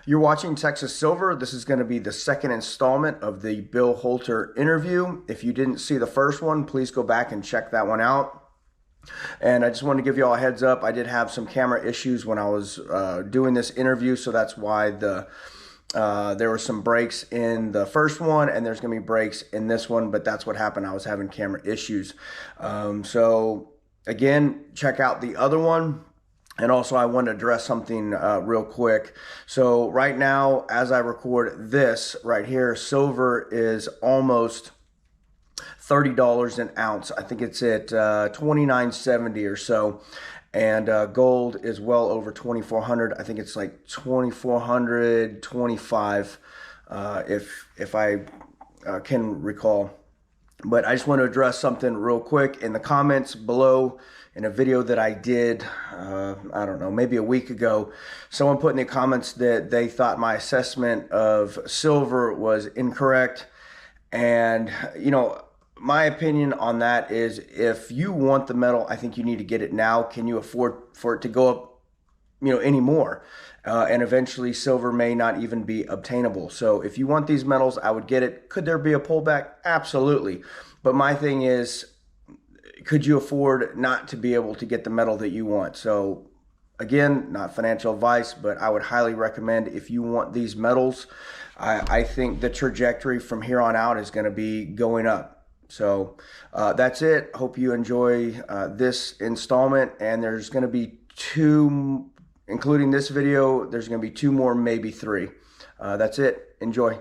You're watching Texas Silver. This is going to be the second installment of the Bill Holter interview. If you didn't see the first one, please go back and check that one out. And I just want to give you all a heads up. I did have some camera issues when I was doing this interview, so that's why there were some breaks in the first one, and there's going to be breaks in this one, but that's what happened. I was having camera issues. So again, check out the other one. And also, I want to address something real quick. So right now, as I record this right here, silver is almost $30 an ounce. I think it's at $29.70 or so. And gold is well over 2,400. I think it's like 2,425 if I can recall. But I just want to address something real quick. In the comments below, in a video that I did, I don't know, maybe a week ago, someone put in the comments that they thought my assessment of silver was incorrect. And, you know, my opinion on that is if you want the metal, I think you need to get it now. Can you afford for it to go up, you know, anymore? And eventually silver may not even be obtainable. So if you want these metals, I would get it. Could there be a pullback? Absolutely. But my thing is, could you afford not to be able to get the metal that you want? So again, not financial advice, but I would highly recommend if you want these metals, I think the trajectory from here on out is going to be going up. So that's it. Hope you enjoy this installment, and there's going to be two, including this video, there's going to be two more, maybe three. That's it. Enjoy.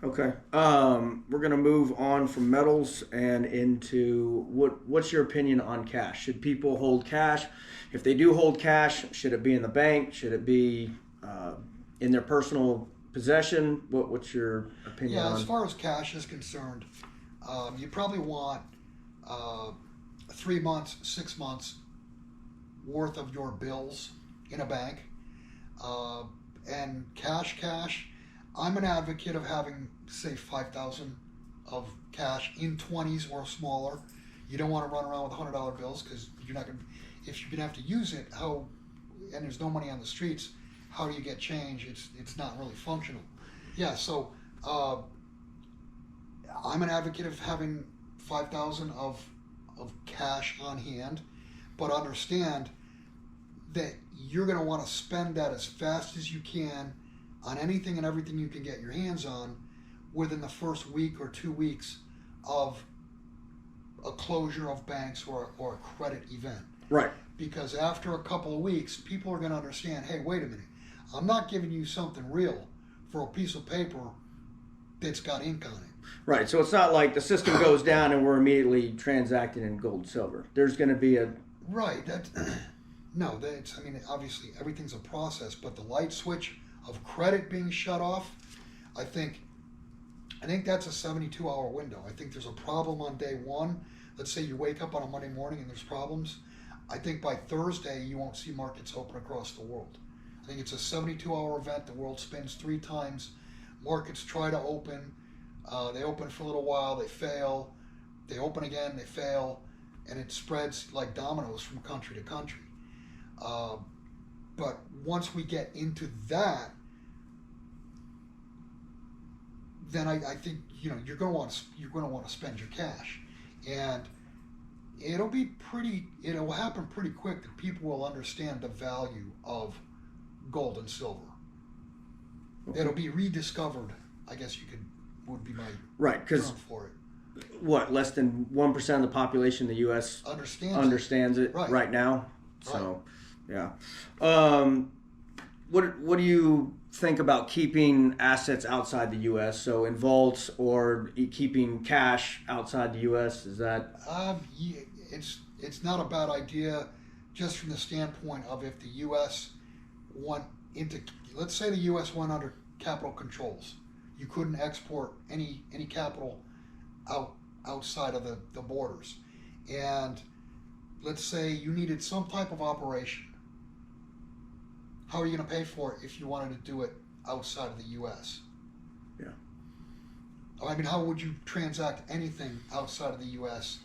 Okay, we're going to move on from metals and into what's your opinion on cash? Should people hold cash? If they do hold cash, should it be in the bank? Should it be in their personal possession? What's your opinion on? Yeah, as far as cash is concerned, you probably want 3 months, 6 months worth of your bills in a bank. And cash, I'm an advocate of having, say, 5,000 of cash in 20s or smaller. You don't want to run around with $100 bills because you're not going to, if you're going to have to use it, and there's no money on the streets, how do you get change? It's not really functional. Yeah, so I'm an advocate of having 5,000 of cash on hand, but understand that you're going to want to spend that as fast as you can on anything and everything you can get your hands on within the first week or 2 weeks of a closure of banks or a credit event. Right. Because after a couple of weeks, people are going to understand, hey, wait a minute, I'm not giving you something real for a piece of paper that's got ink on it. Right, so it's not like the system goes down and we're immediately transacting in gold and silver. There's going to be a... Right, no, I mean, obviously everything's a process, but the light switch of credit being shut off, I think that's a 72-hour window. I think there's a problem on day one. Let's say you wake up on a Monday morning and there's problems. I think by Thursday you won't see markets open across the world. I think it's a 72-hour event. The world spins 3 times. Markets try to open. They open for a little while. They fail. They open again. They fail. And it spreads like dominoes from country to country. But once we get into that, then I think you're going to want to spend your cash, and it'll happen pretty quick that people will understand the value of gold and silver. Okay. It'll be rediscovered, I guess would be my term for it. What, less than 1% of the population in the U.S. understands it right now? So, yeah. What do you think about keeping assets outside the U.S., so in vaults or keeping cash outside the U.S.? Is that... It's not a bad idea, just from the standpoint of if the U.S. went into... Let's say the U.S. went under capital controls. You couldn't export any capital outside of the borders. And let's say you needed some type of operation. How are you going to pay for it if you wanted to do it outside of the U.S.? Yeah. I mean, how would you transact anything outside of the U.S.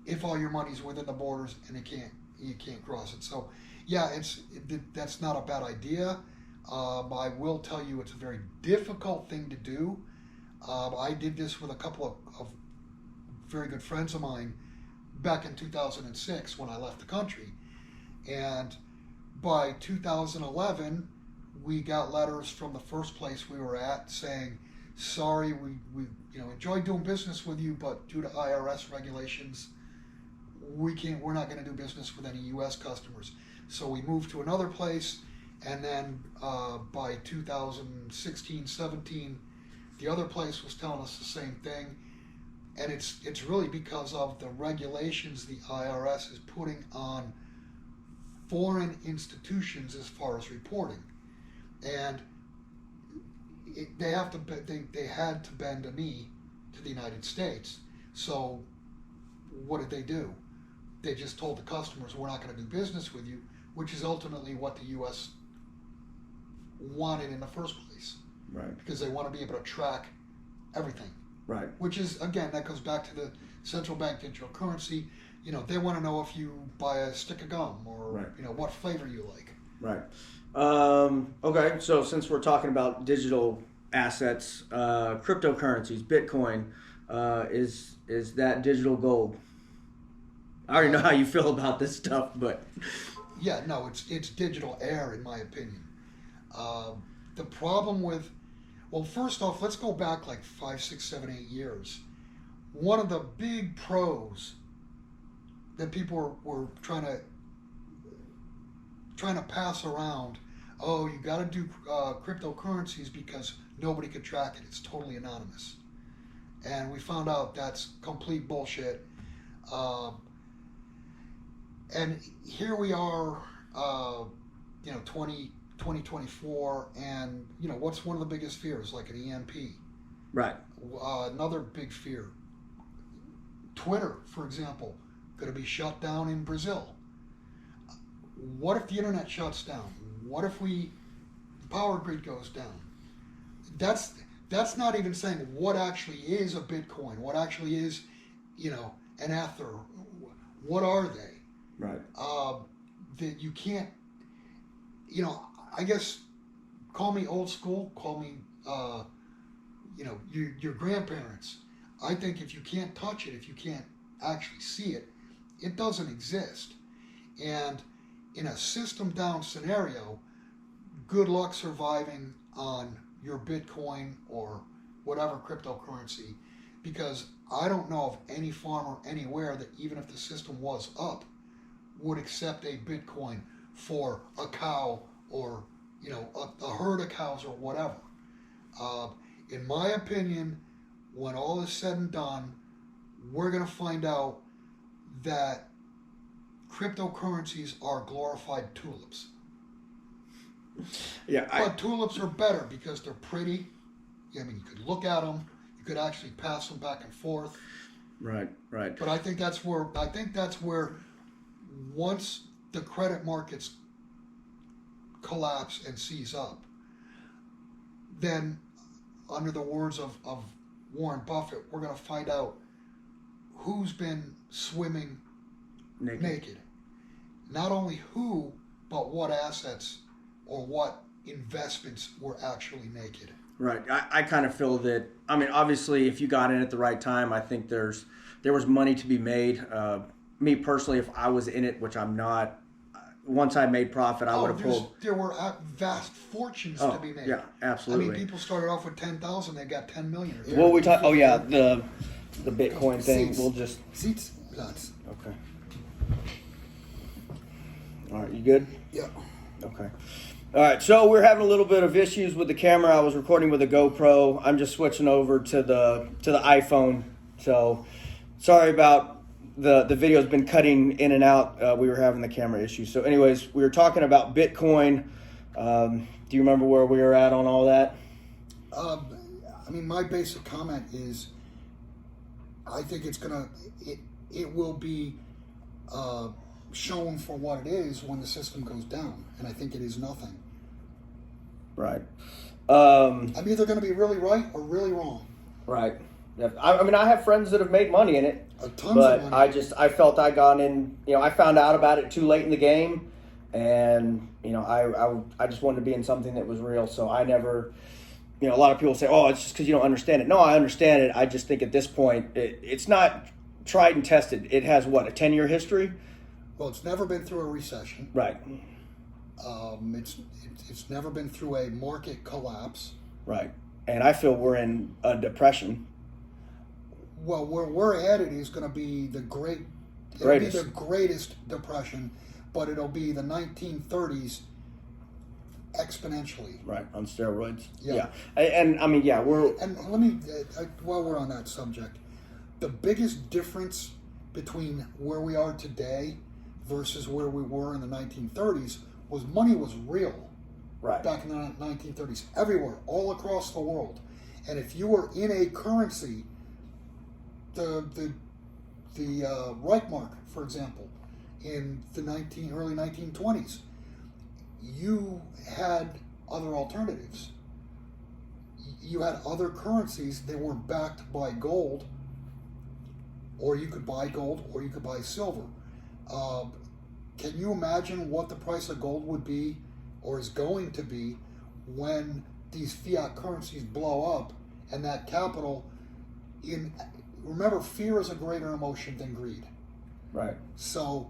if all your money's within the borders and you can't cross it? So, yeah, that's not a bad idea. I will tell you it's a very difficult thing to do. I did this with a couple of very good friends of mine back in 2006 when I left the country. And by 2011, we got letters from the first place we were at saying, sorry, we enjoyed doing business with you, but due to IRS regulations, we're not going to do business with any U.S. customers. So we moved to another place, and then by 2016, 17, the other place was telling us the same thing. And it's really because of the regulations the IRS is putting on foreign institutions as far as reporting. And they had to bend a knee to the United States. So what did they do? They just told the customers, we're not going to do business with you, which is ultimately what the U.S. wanted in the first place. Right. Because they want to be able to track everything. Right. Which is, again, that goes back to the central bank digital currency. They want to know if you buy a stick of gum or, right. What flavor you like. Right. Okay, so since we're talking about digital assets, cryptocurrencies, Bitcoin, is that digital gold? I already know how you feel about this stuff, but yeah, no, it's digital air in my opinion. The problem with, well, first off, let's go back like 5, 6, 7, 8 years. One of the big pros that people were trying to pass around, oh, you got to do cryptocurrencies because nobody could track it. It's totally anonymous. And we found out that's complete bullshit. And here we are, 2024, and what's one of the biggest fears, like an EMP? right. Another big fear. Twitter, for example, going to be shut down in Brazil. What if the internet shuts down? What if the power grid goes down? That's not even saying what actually is a Bitcoin, what actually is, an Ether. What are they? Right. That you can't, I guess, call me old school, call me, your grandparents. I think if you can't touch it, if you can't actually see it, it doesn't exist. And in a system down scenario, good luck surviving on your Bitcoin or whatever cryptocurrency, because I don't know of any farmer anywhere that, even if the system was up, would accept a Bitcoin for a cow or a herd of cows or whatever. In my opinion, when all is said and done, we're going to find out that cryptocurrencies are glorified tulips. Yeah, but tulips are better because they're pretty. I mean, you could look at them, you could actually pass them back and forth. Right. But I think that's where once the credit markets collapse and seize up, then, under the words of Warren Buffett, we're going to find out who's been swimming naked. Not only who, but what assets or what investments were actually naked. Right. I kind of feel that, I mean, obviously, if you got in at the right time, I think there was money to be made. Me personally, if I was in it, which I'm not, once I made profit, I would have pulled. There were vast fortunes to be made. Yeah, absolutely. I mean, people started off with 10,000, they got 10 million. Well, we talk. Oh yeah, the Bitcoin thing. Seats. We'll just. Seats. Lots. Okay. All right, you good? Yeah. Okay. All right, so we're having a little bit of issues with the camera. I was recording with a GoPro. I'm just switching over to the iPhone. So sorry about the video's been cutting in and out. We were having the camera issues. So anyways, we were talking about Bitcoin. Do you remember where we were at on all that? I mean, my basic comment is, I think it will be shown for what it is when the system goes down, and I think it is nothing. Right. I'm either going to be really right or really wrong. Right. I mean, I have friends that have made money in it, Tons of money. I felt I got in. I found out about it too late in the game, and I just wanted to be in something that was real. So I never, a lot of people say, oh, it's just because you don't understand it. No, I understand it. I just think at this point it's not tried and tested. It has what, a 10-year history? Well, it's never been through a recession. Right. It's never been through a market collapse. Right. And I feel we're in a depression. Well, where we're headed is going to be Greatest. the greatest depression, but it'll be the 1930s exponentially. Right, on steroids. Yeah. And I mean, yeah, we're... And let me, while we're on that subject, the biggest difference between where we are today versus where we were in the 1930s was money was real. Right. Back in the 1930s, everywhere, all across the world. And if you were in a currency, the Reichmark, for example, in the early 1920s, you had other alternatives. You had other currencies that were backed by gold, or you could buy gold, or you could buy silver. Can you imagine what the price of gold would be, or is going to be, when these fiat currencies blow up and that capital remember, fear is a greater emotion than greed. Right. So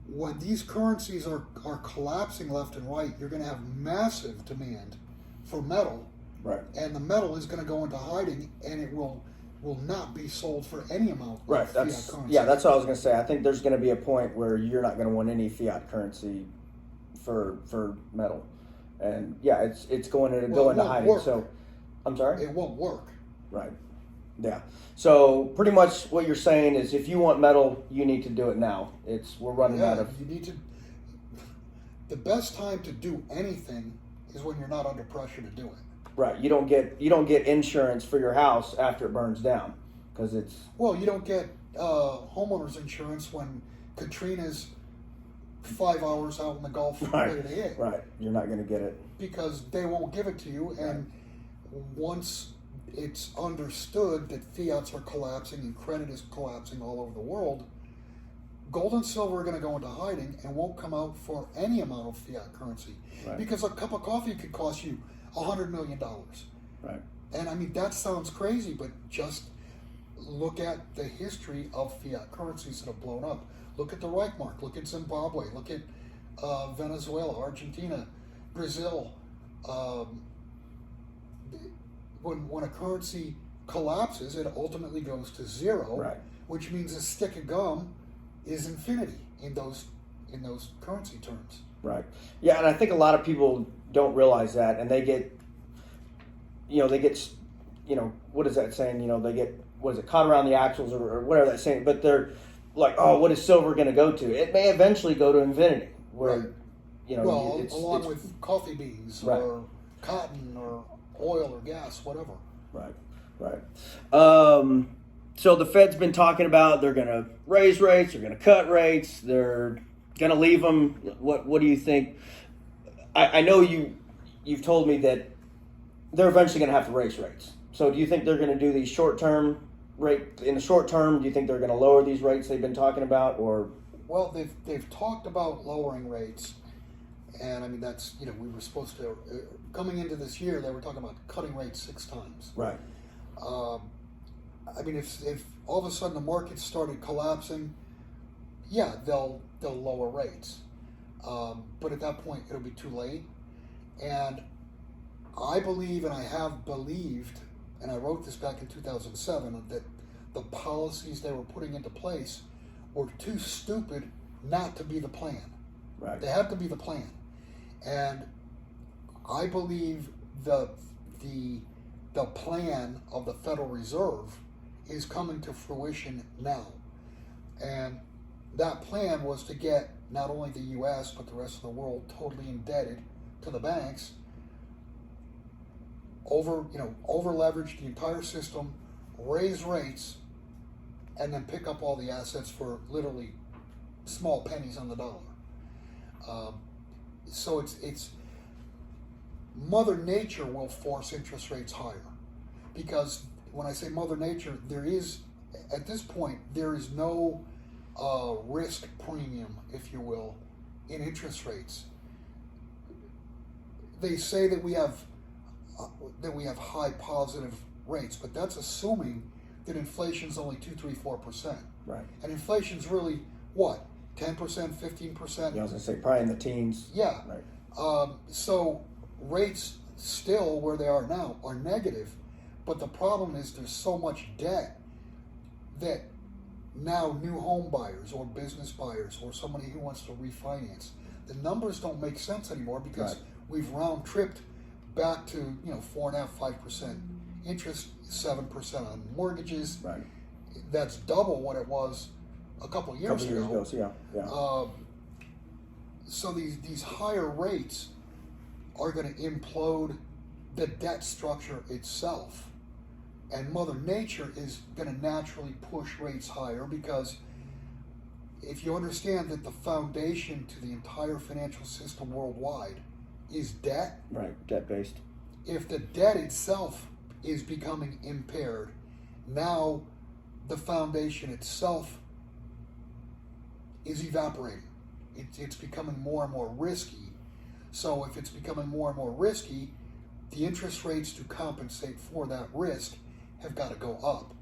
when these currencies are collapsing left and right, you're going to have massive demand for metal. Right. And the metal is going to go into hiding, and it will not be sold for any amount of right. fiat That's currency. Yeah, that's what I was going to say. I think there's going to be a point where you're not going to want any fiat currency for metal. And yeah, it's going to go into hiding. Work. So I'm sorry? It won't work. Right. Yeah. So pretty much what you're saying is, if you want metal, you need to do it now. We're running out of. You need to. The best time to do anything is when you're not under pressure to do it. Right. You don't get insurance for your house after it burns down, because it's. Well, you don't get homeowners insurance when Katrina's 5 hours out in the Gulf ready to hit. Right. You're not going to get it. Because they won't give it to you, and once it's understood that fiats are collapsing and credit is collapsing all over the world, gold and silver are going to go into hiding and won't come out for any amount of fiat currency. Right. Because a cup of coffee could cost you $100 million. Right. And I mean, that sounds crazy, but just look at the history of fiat currencies that have blown up. Look at the Reichmark, look at Zimbabwe, look at Venezuela, Argentina, Brazil. When a currency collapses, it ultimately goes to zero, right, which means a stick of gum is infinity in those currency terms. Right. Yeah, and I think a lot of people don't realize that, and they get, what is that saying? They get, what is it, caught around the axles or whatever that's saying, but they're like, oh, what is silver going to go to? It may eventually go to infinity, where, right. Along with coffee beans, right, or cotton or oil or gas, whatever. Right. So the Fed's been talking about they're going to raise rates, they're going to cut rates, they're going to leave them. What do you think? I know you've told me that they're eventually going to have to raise rates. So do you think they're going to do these in the short term? Do you think they're going to lower these rates they've been talking about, or? Well, they've talked about lowering rates, and I mean that's we were supposed to coming into this year they were talking about cutting rates 6 times. Right. I mean, if all of a sudden the market started collapsing, yeah, they'll lower rates, but at that point it'll be too late. And I believe, and I have believed, and I wrote this back in 2007, that the policies they were putting into place were too stupid not to be the plan. Right. They had to be the plan. And I believe the plan of the Federal Reserve is coming to fruition now. And that plan was to get not only the U.S. but the rest of the world totally indebted to the banks, over leverage the entire system, raise rates, and then pick up all the assets for literally small pennies on the dollar. So it's Mother Nature will force interest rates higher, because when I say Mother Nature, at this point there is no risk premium, if you will, in interest rates. They say that we have high positive rates, but that's assuming that inflation's only 2, 3, 4%. Right. And inflation's really what? 10%, 15%? Yeah, I was gonna say probably in the teens. Yeah. Right. So rates still where they are now are negative, but the problem is there's so much debt that now new home buyers or business buyers or somebody who wants to refinance, the numbers don't make sense anymore because Right. we've round tripped back to 4.5%, 5% interest, 7% on mortgages. Right. That's double what it was a couple of years ago. So yeah. So these higher rates are going to implode the debt structure itself. And Mother Nature is going to naturally push rates higher because if you understand that the foundation to the entire financial system worldwide is debt. Right, debt-based. If the debt itself is becoming impaired, now the foundation itself is evaporating. It's becoming more and more risky. So if it's becoming more and more risky, the interest rates to compensate for that risk have got to go up.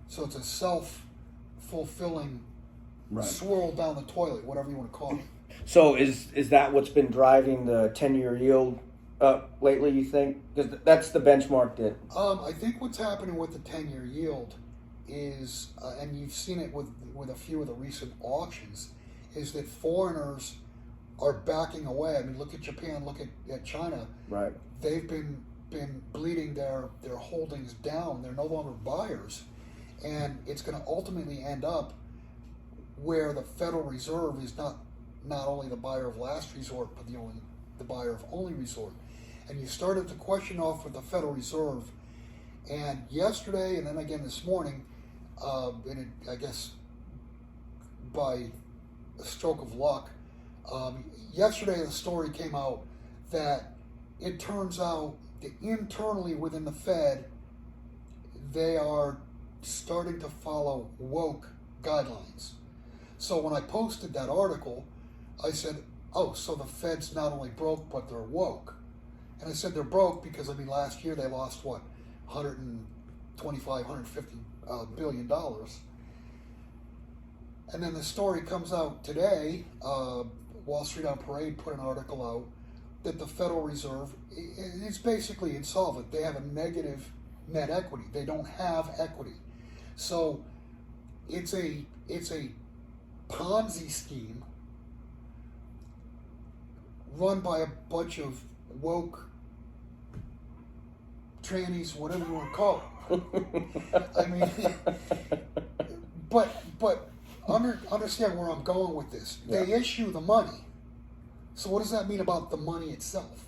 So it's a self-fulfilling swirl down the toilet, whatever you want to call it. So is that what's been driving the 10-year yield up lately, you think? Because that's the benchmark that... I think what's happening with the 10-year yield is, and you've seen it with a few of the recent auctions, is that foreigners are backing away. I mean, look at Japan, look at China. Right. They've been bleeding their holdings down. They're no longer buyers. And it's going to ultimately end up where the Federal Reserve is not only the buyer of last resort, but the buyer of only resort. And you started the question off with the Federal Reserve. And yesterday, and then again this morning, I guess by a stroke of luck, yesterday the story came out that it turns out that internally within the Fed, they are starting to follow woke guidelines. So when I posted that article, I said, oh, so the Fed's not only broke, but they're woke. And I said they're broke because, I mean, last year they lost, what, $125, $150 billion. And then the story comes out today, Wall Street on Parade put an article out that the Federal Reserve is basically insolvent. They have a negative net equity. They don't have equity. So it's a Ponzi scheme run by a bunch of woke trannies, whatever you want to call it. I mean, but understand where I'm going with this. Yeah. They issue the money. So what does that mean about the money itself?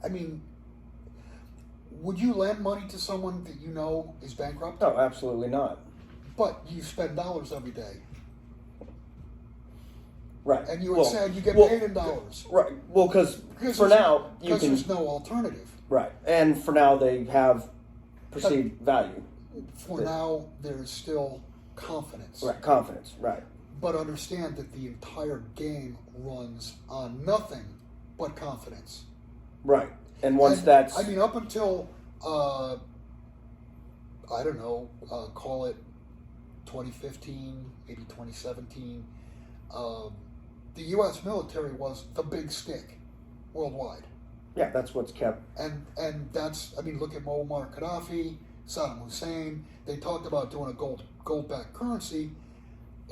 I mean, would you lend money to someone that you know is bankrupt? No, absolutely not. But you spend dollars every day. Right. And you would say you get paid in dollars. Right. Well, because for now you can. There's no alternative. Right. And for now they have perceived value. For now, there is still confidence. Right. Confidence. Right. But understand that the entire game runs on nothing but confidence. Right. And once that's... I mean, up until, I don't know, call it 2015, maybe 2017, the U.S. military was the big stick worldwide. Yeah, that's what's kept... And that's, I mean, look at Muammar Gaddafi, Saddam Hussein. They talked about doing a gold-backed currency.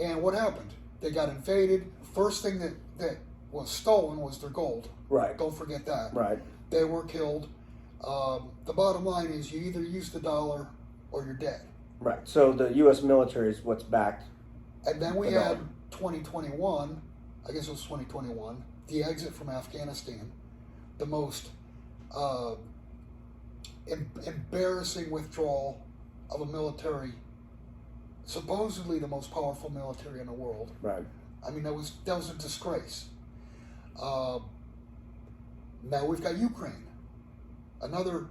And what happened? They got invaded. First thing that was stolen was their gold. Right. Don't forget that. Right. They were killed. The bottom line is you either use the dollar or you're dead. Right. So the U.S. military is what's backed. And then we had 2021, I guess it was 2021, the exit from Afghanistan, the most embarrassing withdrawal of a military, supposedly the most powerful military in the world. Right. I mean, that was a disgrace. Now we've got Ukraine, another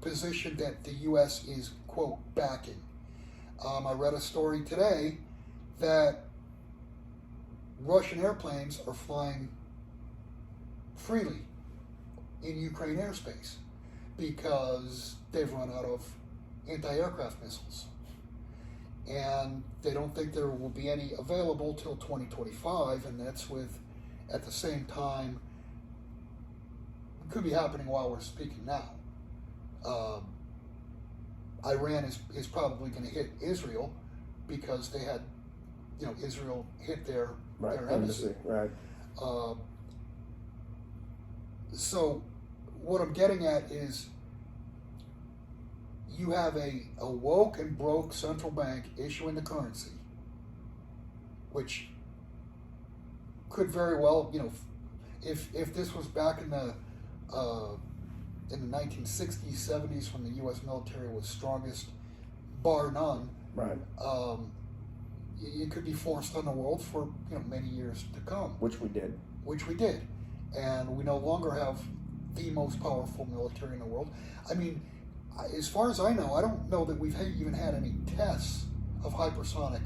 position that the U.S. is, quote, backing. I read a story today that Russian airplanes are flying freely in Ukraine airspace because they've run out of anti-aircraft missiles. And they don't think there will be any available till 2025, and that's with, at the same time, it could be happening while we're speaking now. Iran is probably going to hit Israel because they had, Israel hit their embassy. Right. So what I'm getting at is you have a woke and broke central bank issuing the currency, which could very well, if this was back in the 1960s, 70s, when the U.S. military was strongest, bar none. Right. It could be forced on the world for many years to come. Which we did. And we no longer have the most powerful military in the world. I mean, as far as I know, I don't know that we've even had any tests of hypersonic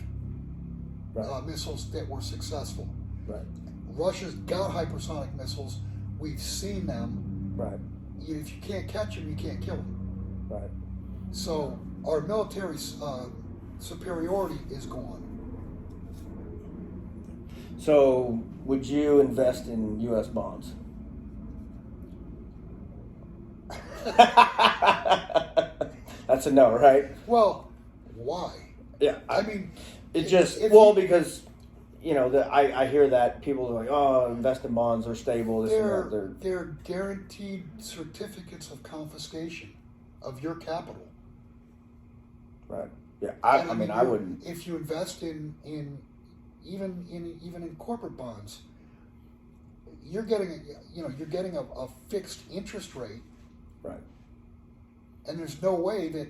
missiles that were successful. Right. Russia's got hypersonic missiles. We've seen them. Right. If you can't catch them, you can't kill them. Right. So our military superiority is gone. So, would you invest in U.S. bonds? That's a no, right? Well, why? Yeah. I mean, because I hear that people are like, oh, invest in bonds, they're stable. They're guaranteed certificates of confiscation of your capital. Right. Yeah. I mean, I wouldn't. If you invest in even in corporate bonds, you're getting a fixed interest rate. Right. And there's no way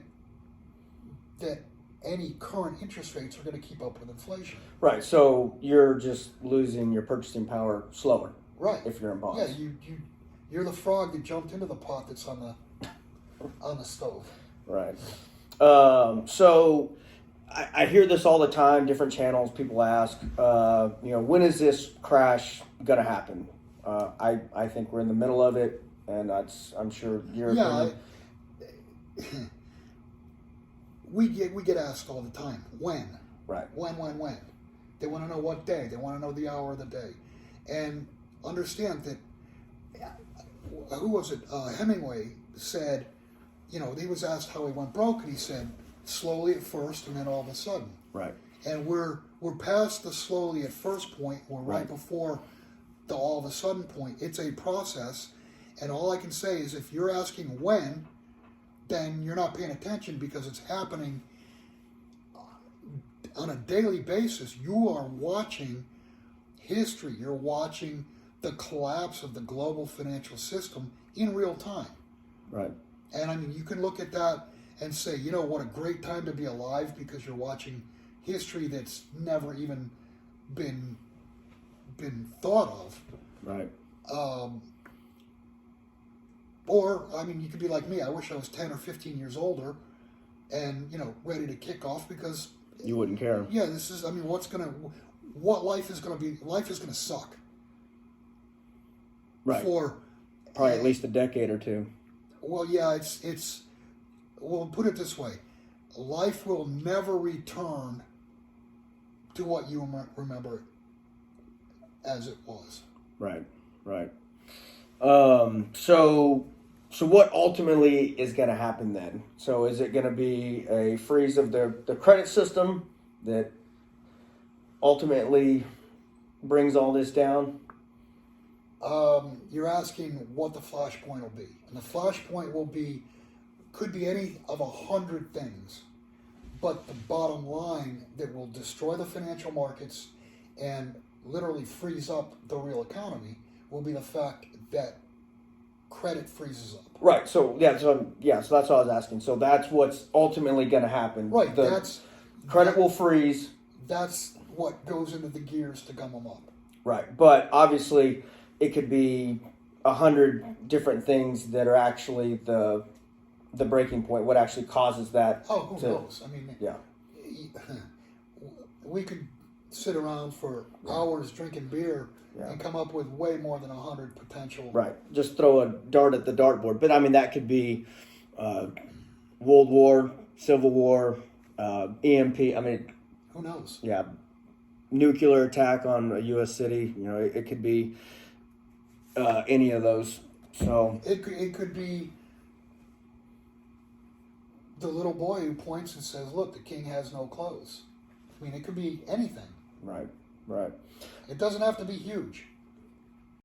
that any current interest rates are going to keep up with inflation. Right. So you're just losing your purchasing power slower. Right. If you're in bonds. Yeah. You're the frog that jumped into the pot that's on the stove. Right. So I hear this all the time. Different channels, people ask, when is this crash going to happen? I think we're in the middle of it, and I'm sure your opinion. We get asked all the time, when? Right. When? They want to know what day. They want to know the hour of the day. And understand that, who was it? Hemingway said, he was asked how he went broke, and he said, slowly at first, and then all of a sudden. Right. And we're past the slowly at first point. We're right before the all of a sudden point. It's a process, and all I can say is if you're asking when, then you're not paying attention because it's happening on a daily basis. You are watching history. You're watching the collapse of the global financial system in real time. Right. And I mean, you can look at that and say, what a great time to be alive because you're watching history that's never even been thought of. Right. Or, I mean, you could be like me. I wish I was 10 or 15 years older and, ready to kick off because... You wouldn't care. Yeah, what life is going to be, life is going to suck. Right. For... Probably at least a decade or two. Well, yeah, we'll put it this way. Life will never return to what you remember as it was. Right. So what ultimately is going to happen then? So is it going to be a freeze of the credit system that ultimately brings all this down? You're asking what the flashpoint will be. And the flashpoint could be any of 100 things. But the bottom line that will destroy the financial markets and literally freeze up the real economy will be the fact that credit freezes up. Right. So that's what I was asking. So that's what's ultimately going to happen. Right. Credit will freeze. That's what goes into the gears to gum them up. Right. But obviously, it could be 100 different things that are actually the breaking point. What actually causes that? Oh, who knows? I mean, yeah. We could sit around for hours drinking beer Yeah. and come up with way more than 100 potential. Right. Just throw a dart at the dartboard. But I mean, that could be World War, Civil War, EMP. I mean, Who knows? yeah, nuclear attack on a U.S. city. You know, it could be any of those. So It could be the little boy who points and says, "Look, the king has no clothes." I mean, it could be anything. right. It doesn't have to be huge.